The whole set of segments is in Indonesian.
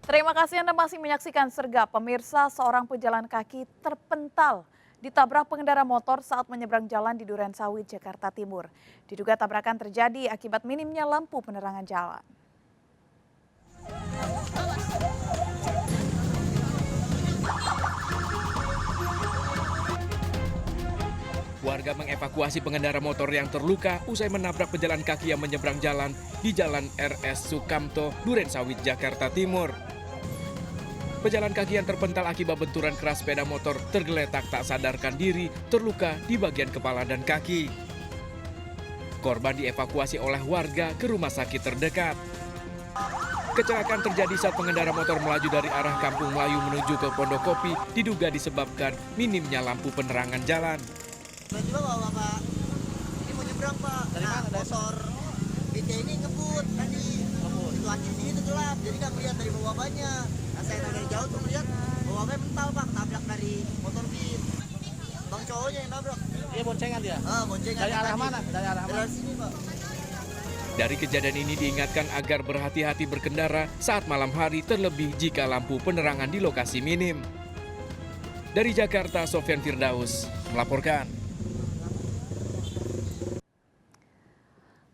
Terima kasih Anda masih menyaksikan Sergap. Pemirsa, seorang pejalan kaki terpental ditabrak pengendara motor saat menyeberang jalan di Durensawit, Jakarta Timur. Diduga tabrakan terjadi akibat minimnya lampu penerangan jalan. Warga mengevakuasi pengendara motor yang terluka usai menabrak pejalan kaki yang menyeberang jalan di Jalan RS Sukamto, Durensawit, Jakarta Timur. Pejalan kaki yang terpental akibat benturan keras sepeda motor tergeletak tak sadarkan diri, terluka di bagian kepala dan kaki. Korban dievakuasi oleh warga ke rumah sakit terdekat. Kecelakaan terjadi saat pengendara motor melaju dari arah Kampung Melayu menuju ke Pondokopi, diduga disebabkan minimnya lampu penerangan jalan. Tiba-tiba bapak ini mau nyebrang pak, motor BT ini ngebut tadi, situasi sini itu gelap, jadi nggak melihat dari bawahnya. Nah, saya dari jauh tuh melihat bawahnya mental pak, tabrak dari motor Beat. Bang cowoknya yang nabrak. Iya boncengan dia? Boncengan. Dari arah mana? Dari sini pak. Dari kejadian ini diingatkan agar berhati-hati berkendara saat malam hari, terlebih jika lampu penerangan di lokasi minim. Dari Jakarta, Sofyan Firdaus melaporkan.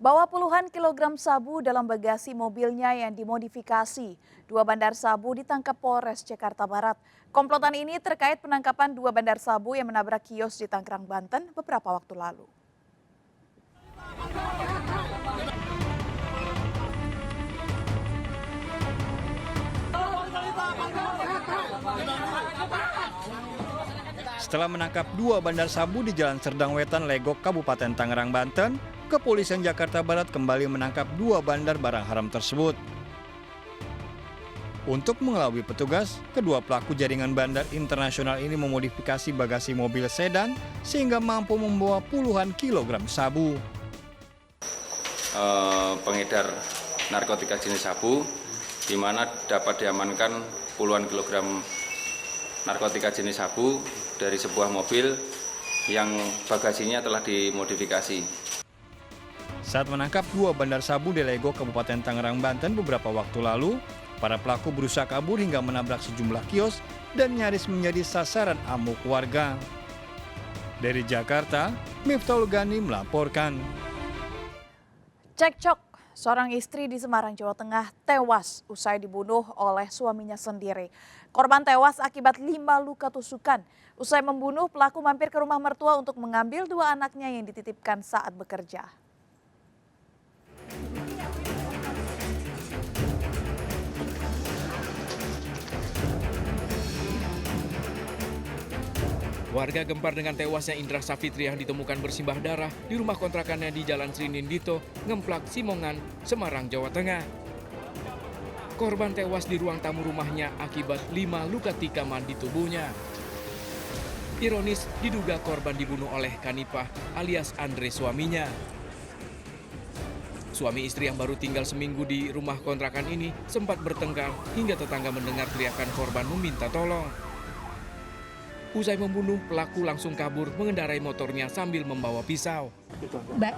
Bawa puluhan kilogram sabu dalam bagasi mobilnya yang dimodifikasi. 2 bandar sabu ditangkap Polres Jakarta Barat. Komplotan ini terkait penangkapan 2 bandar sabu yang menabrak kios di Tangerang, Banten beberapa waktu lalu. Setelah menangkap 2 bandar sabu di Jalan Serdang Wetan, Legok, Kabupaten Tangerang, Banten, Kepolisian Jakarta Barat kembali menangkap 2 bandar barang haram tersebut. Untuk mengelabui petugas, kedua pelaku jaringan bandar internasional ini memodifikasi bagasi mobil sedan sehingga mampu membawa puluhan kilogram sabu. Pengedar narkotika jenis sabu, di mana dapat diamankan puluhan kilogram narkotika jenis sabu dari sebuah mobil yang bagasinya telah dimodifikasi. Saat menangkap 2 bandar sabu di Legok, Kabupaten Tangerang, Banten beberapa waktu lalu, para pelaku berusaha kabur hingga menabrak sejumlah kios dan nyaris menjadi sasaran amuk warga. Dari Jakarta, Miftahul Gani melaporkan. Cekcok, seorang istri di Semarang, Jawa Tengah tewas usai dibunuh oleh suaminya sendiri. Korban tewas akibat 5 luka tusukan. Usai membunuh, pelaku mampir ke rumah mertua untuk mengambil 2 anaknya yang dititipkan saat bekerja. Warga gempar dengan tewasnya Indra Safitri yang ditemukan bersimbah darah di rumah kontrakannya di Jalan Srinindito, Ngemplak, Simongan, Semarang, Jawa Tengah. Korban tewas di ruang tamu rumahnya akibat 5 luka tikaman di tubuhnya. Ironis, diduga korban dibunuh oleh Kanipah alias Andre suaminya. Suami istri yang baru tinggal seminggu di rumah kontrakan ini sempat bertengkar hingga tetangga mendengar teriakan korban meminta tolong. Usai membunuh, pelaku langsung kabur mengendarai motornya sambil membawa pisau. Mbak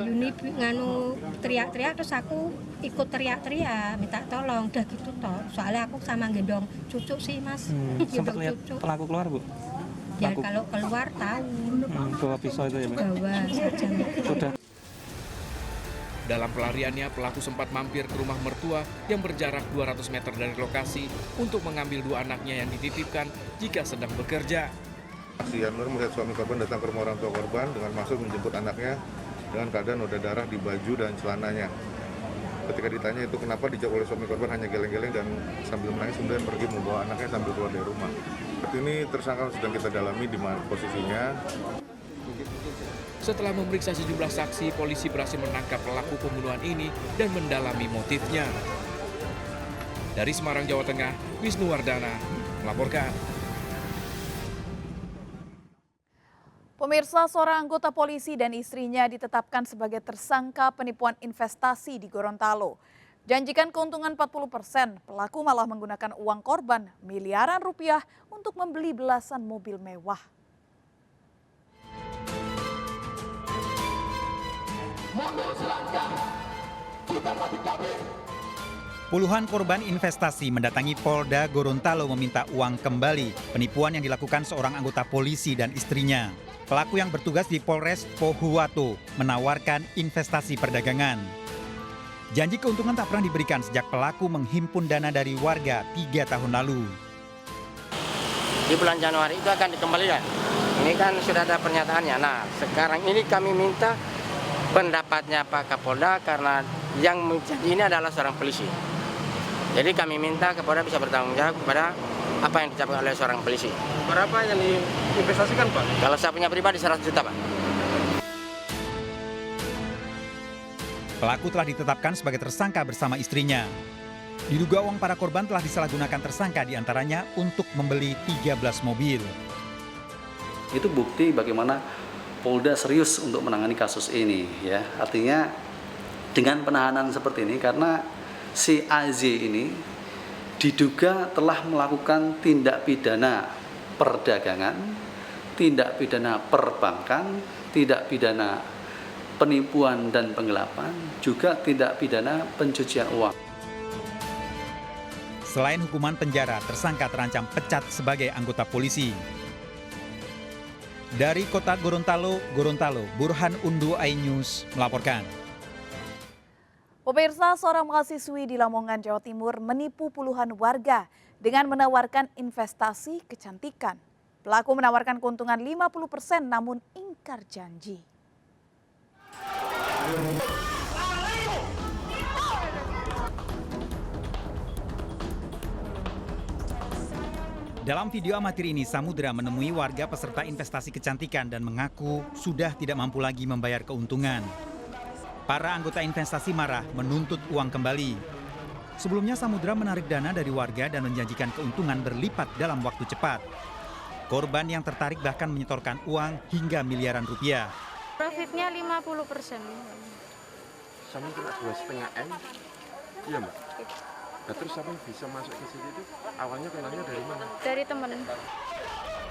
Yuni nganu teriak-teriak, terus aku ikut teriak-teriak minta tolong, udah gitu toh. Soalnya aku sama gendong cucu sih mas. Sempat lihat pelaku keluar bu? Ya kalau keluar tahu. Bawa pisau itu ya mbak? Bawa saja. Sudah. Dalam pelariannya, pelaku sempat mampir ke rumah mertua yang berjarak 200 meter dari lokasi untuk mengambil 2 anaknya yang dititipkan jika sedang bekerja. Si Yanur melihat suami korban datang ke rumah orang tua korban dengan maksud menjemput anaknya dengan keadaan noda darah di baju dan celananya. Ketika ditanya itu kenapa dijawab oleh suami korban hanya geleng-geleng dan sambil menangis kemudian pergi membawa anaknya sambil keluar dari rumah. Saat ini tersangka sedang kita dalami di mana posisinya. Setelah memeriksa sejumlah saksi, polisi berhasil menangkap pelaku pembunuhan ini dan mendalami motifnya. Dari Semarang, Jawa Tengah, Wisnu Wardana melaporkan. Pemirsa, seorang anggota polisi dan istrinya ditetapkan sebagai tersangka penipuan investasi di Gorontalo. Janjikan keuntungan 40%, pelaku malah menggunakan uang korban miliaran rupiah untuk membeli belasan mobil mewah. Mundur selangkah, kita mati kabeh. Puluhan korban investasi mendatangi Polda Gorontalo meminta uang kembali penipuan yang dilakukan seorang anggota polisi dan istrinya. Pelaku yang bertugas di Polres Pohuwato menawarkan investasi perdagangan. Janji keuntungan tak pernah diberikan sejak pelaku menghimpun dana dari warga 3 tahun lalu. Di bulan Januari itu akan dikembalikan. Ini kan sudah ada pernyataannya. Nah, sekarang ini kami minta pendapatnya Pak Kapolda karena yang menjadi ini adalah seorang polisi. Jadi kami minta Kapolda bisa bertanggung jawab kepada apa yang dicapai oleh seorang polisi. Berapa yang diinvestasikan, Pak? Kalau saya punya pribadi 100 juta, Pak. Pelaku telah ditetapkan sebagai tersangka bersama istrinya. Diduga uang para korban telah disalahgunakan tersangka diantaranya untuk membeli 13 mobil. Itu bukti bagaimana Polda serius untuk menangani kasus ini, ya. Artinya dengan penahanan seperti ini karena si AZ ini diduga telah melakukan tindak pidana perdagangan, tindak pidana perbankan, tindak pidana penipuan dan penggelapan, juga tindak pidana pencucian uang. Selain hukuman penjara, tersangka terancam pecat sebagai anggota polisi. Dari kota Gorontalo, Burhan Undu iNews melaporkan. Pemirsa, seorang mahasiswi di Lamongan, Jawa Timur menipu puluhan warga dengan menawarkan investasi kecantikan. Pelaku menawarkan keuntungan 50% namun ingkar janji. Dalam video amatir ini, Samudra menemui warga peserta investasi kecantikan dan mengaku sudah tidak mampu lagi membayar keuntungan. Para anggota investasi marah menuntut uang kembali. Sebelumnya Samudra menarik dana dari warga dan menjanjikan keuntungan berlipat dalam waktu cepat. Korban yang tertarik bahkan menyetorkan uang hingga miliaran rupiah. Profitnya 50%. Sama cuma 2,5 M? Iya, Mbak. Nah, terus siapa yang bisa masuk ke situ itu awalnya kenalnya dari mana? Dari teman.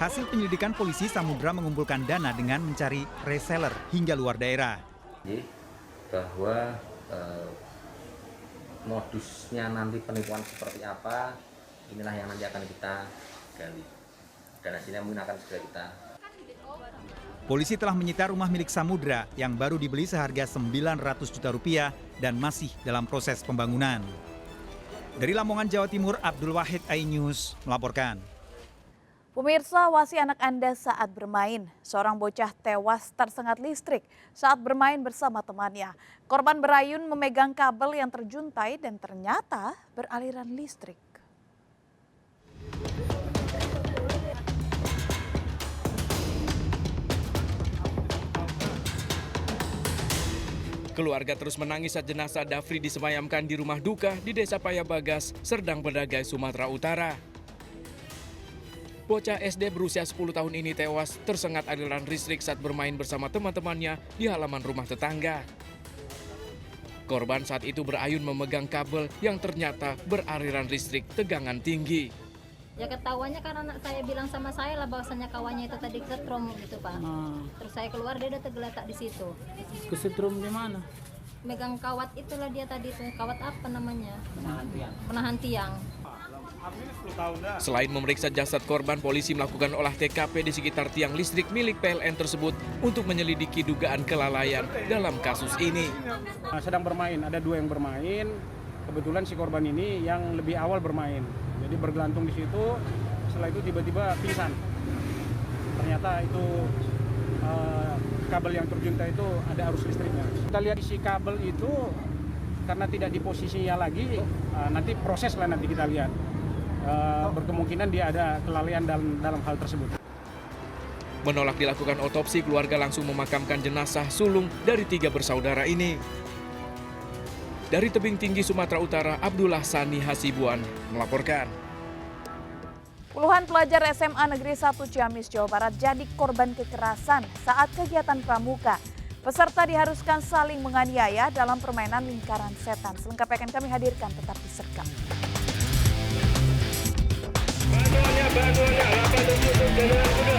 Hasil penyelidikan polisi, Samudra mengumpulkan dana dengan mencari reseller hingga luar daerah. Bahwa modusnya nanti penipuan seperti apa, inilah yang nanti akan kita gali. Dan hasilnya mungkin akan segera kita. Polisi telah menyita rumah milik Samudra yang baru dibeli seharga 900 juta rupiah dan masih dalam proses pembangunan. Dari Lamongan, Jawa Timur, Abdul Wahid iNews melaporkan. Pemirsa, wasi anak Anda saat bermain. Seorang bocah tewas tersengat listrik saat bermain bersama temannya. Korban berayun memegang kabel yang terjuntai dan ternyata beraliran listrik. Keluarga terus menangis saat jenazah Dafri disemayamkan di rumah duka di Desa Payabagas, Serdang Bedagai, Sumatera Utara. Bocah SD berusia 10 tahun ini tewas tersengat aliran listrik saat bermain bersama teman-temannya di halaman rumah tetangga. Korban saat itu berayun memegang kabel yang ternyata beraliran listrik tegangan tinggi. Ya ketahuannya karena anak saya bilang sama saya lah bahwasanya kawannya itu tadi kesetrum gitu Pak. Terus saya keluar dia udah tergeletak di situ. Kesetrum di mana? Megang kawat itulah dia tadi tuh, kawat apa namanya? Penahan tiang. Selain memeriksa jasad korban, polisi melakukan olah TKP di sekitar tiang listrik milik PLN tersebut untuk menyelidiki dugaan kelalaian dalam kasus ini. Sedang bermain, ada 2 yang bermain. Kebetulan si korban ini yang lebih awal bermain. Jadi bergelantung di situ, setelah itu tiba-tiba pingsan. Ternyata itu kabel yang terjuntai itu ada arus listriknya. Kita lihat isi kabel itu karena tidak di posisinya lagi, nanti proses lah nanti kita lihat. Berkemungkinan dia ada kelalaian dalam hal tersebut. Menolak dilakukan otopsi, keluarga langsung memakamkan jenazah sulung dari 3 bersaudara ini. Dari Tebing Tinggi, Sumatera Utara, Abdullah Sani Hasibuan melaporkan. Puluhan pelajar SMA Negeri 1 Ciamis, Jawa Barat jadi korban kekerasan saat kegiatan pramuka. Peserta diharuskan saling menganiaya dalam permainan lingkaran setan. Selengkapnya akan kami hadirkan, tetap disergap. Bantuannya, 87 Jalan Kuda,